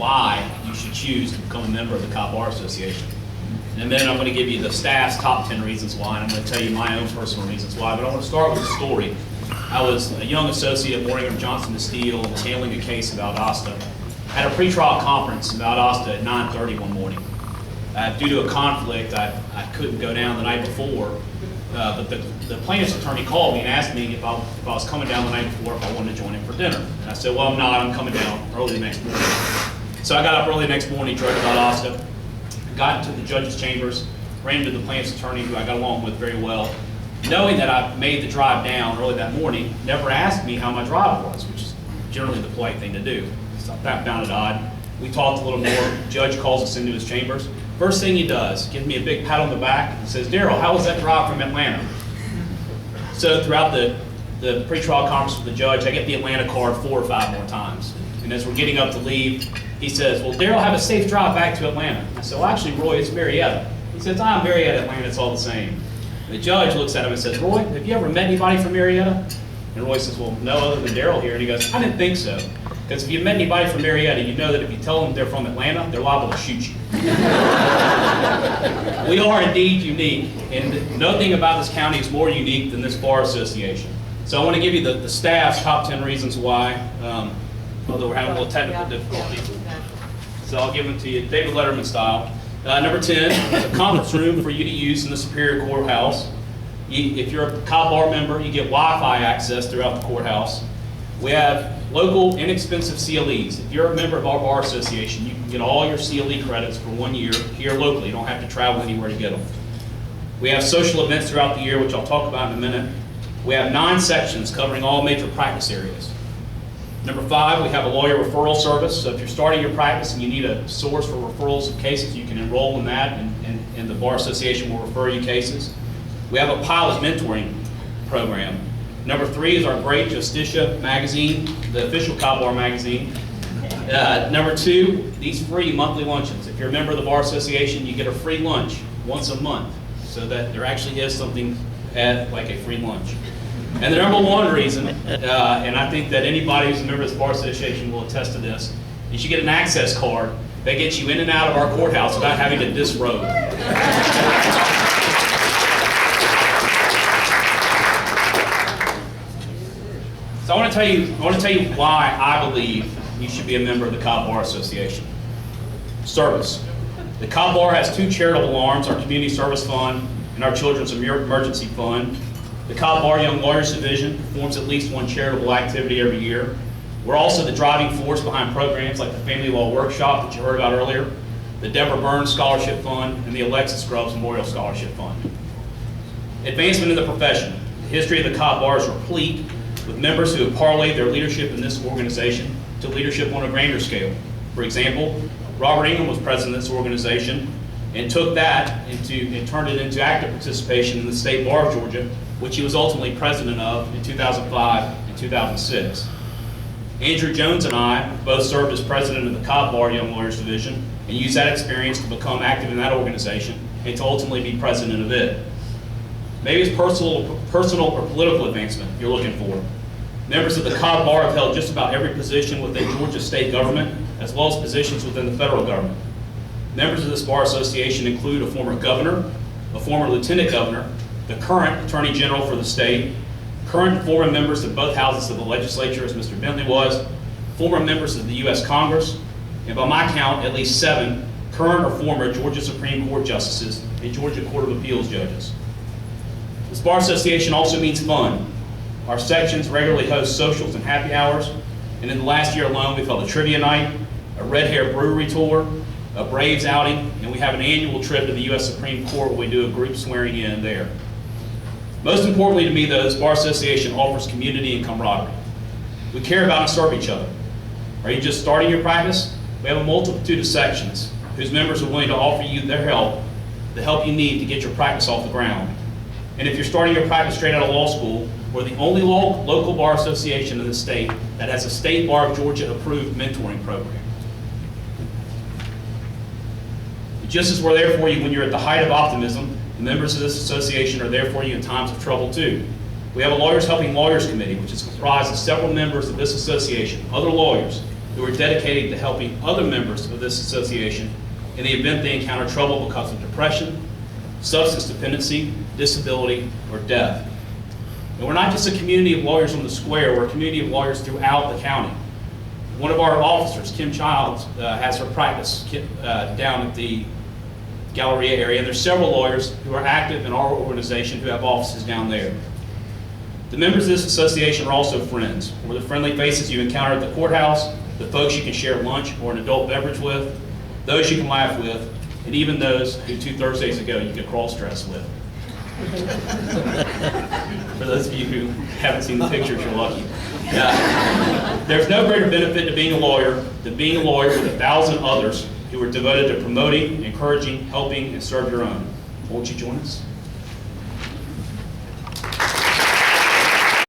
why you should choose to become a member of the Cobb Bar Association. In a minute, I'm going to give you the staff's top 10 reasons why, and I'm going to tell you my own personal reasons why, but I want to start with a story. I was a young associate at Morgan Johnson Steel and was handling a case about Valdosta. I had a pretrial conference in Valdosta at 9:30 one morning. Due to a conflict, I couldn't go down the night before, but the plaintiff's attorney called me and asked me if I was coming down the night before, if I wanted to join him for dinner. And I said, well, I'm not, I'm coming down early the next morning. So I got up early the next morning, drove to Valdosta, got into the judge's chambers, ran into the plaintiff's attorney, who I got along with very well. Knowing that I made the drive down early that morning, never asked me how my drive was, which is generally the polite thing to do. So I found it odd. We talked a little more. Judge calls us into his chambers. First thing he does, gives me a big pat on the back and says, Daryl, how was that drive from Atlanta? So throughout the pretrial conference with the judge, I get the Atlanta card 4 or 5 more times. And as we're getting up to leave, he says, well, Daryl, have a safe drive back to Atlanta. I said, well, actually, Roy, it's Marietta. He says, I'm Marietta, Atlanta, it's all the same. The judge looks at him and says, Roy, have you ever met anybody from Marietta? And Roy says, well, no, other than Daryl here. And he goes, I didn't think so. Because if you met anybody from Marietta, you know that if you tell them they're from Atlanta, they're liable to shoot you. We are indeed unique, and nothing about this county is more unique than this bar association. So I want to give you the staff's top 10 reasons why, although we're having a little technical difficulties. So I'll give them to you, David Letterman style. Number 10, a conference room for you to use in the Superior Courthouse. If you're a Cobb Bar member, you get Wi-Fi access throughout the courthouse. We have local inexpensive CLEs. If you're a member of our bar association, you can get all your CLE credits for 1 year here locally. You don't have to travel anywhere to get them. We have social events throughout the year, which I'll talk about in a minute. We have 9 sections covering all major practice areas. Number 5, we have a lawyer referral service. So if you're starting your practice and you need a source for referrals of cases, you can enroll in that, and the bar association will refer you cases. We have a pilot mentoring program. Number 3 is our great Justicia magazine, the official Cobb Bar magazine. Number 2, these free monthly luncheons. If you're a member of the Bar Association, you get a free lunch once a month, so that there actually is something like a free lunch. And the number 1 reason, and I think that anybody who's a member of the Bar Association will attest to this, is you get an access card that gets you in and out of our courthouse without having to disrobe. So I want to tell you why I believe you should be a member of the Cobb Bar Association. Service. The Cobb Bar has 2 charitable arms, our Community Service Fund and our Children's Emergency Fund. The Cobb Bar Young Lawyers Division performs at least 1 charitable activity every year. We're also the driving force behind programs like the Family Law Workshop that you heard about earlier, the Deborah Burns Scholarship Fund, and the Alexis Scruggs Memorial Scholarship Fund. Advancement in the profession. The history of the Cobb Bar is replete with members who have parlayed their leadership in this organization to leadership on a grander scale. For example, Robert Ingham was president of this organization and took that and turned it into active participation in the State Bar of Georgia, which he was ultimately president of in 2005 and 2006. Andrew Jones and I both served as president of the Cobb Bar Young Lawyers Division and used that experience to become active in that organization and to ultimately be president of it. Maybe it's personal or political advancement you're looking for. Members of the Cobb Bar have held just about every position within Georgia state government, as well as positions within the federal government. Members of this bar association include a former governor, a former lieutenant governor, the current attorney general for the state, current and former members of both houses of the legislature, as Mr. Bentley was, former members of the U.S. Congress, and by my count, at least 7 current or former Georgia Supreme Court justices and Georgia Court of Appeals judges. This bar association also means fun. Our sections regularly host socials and happy hours, and in the last year alone, we've held a trivia night, a Red Hair Brewery tour, a Braves outing, and we have an annual trip to the U.S. Supreme Court where we do a group swearing in there. Most importantly to me, though, this bar association offers community and camaraderie. We care about and serve each other. Are you just starting your practice? We have a multitude of sections whose members are willing to offer you their help, the help you need to get your practice off the ground. And if you're starting your practice straight out of law school, we're the only local bar association in the state that has a State Bar of Georgia approved mentoring program. Just as we're there for you when you're at the height of optimism, the members of this association are there for you in times of trouble too. We have a Lawyers Helping Lawyers Committee, which is comprised of several members of this association, other lawyers, who are dedicated to helping other members of this association in the event they encounter trouble because of depression, substance dependency, disability, or death. And we're not just a community of lawyers on the square, we're a community of lawyers throughout the county. One of our officers, Kim Childs, has her practice down at the Galleria area, and there's several lawyers who are active in our organization who have offices down there. The members of this association are also friends. We're the friendly faces you encounter at the courthouse, the folks you can share lunch or an adult beverage with, those you can laugh with, and even those who 2 Thursdays ago you could cross-dress with. For those of you who haven't seen the pictures, you're lucky. There's no greater benefit to being a lawyer than being a lawyer with 1,000 others who are devoted to promoting, encouraging, helping, and serve your own. Won't you join us?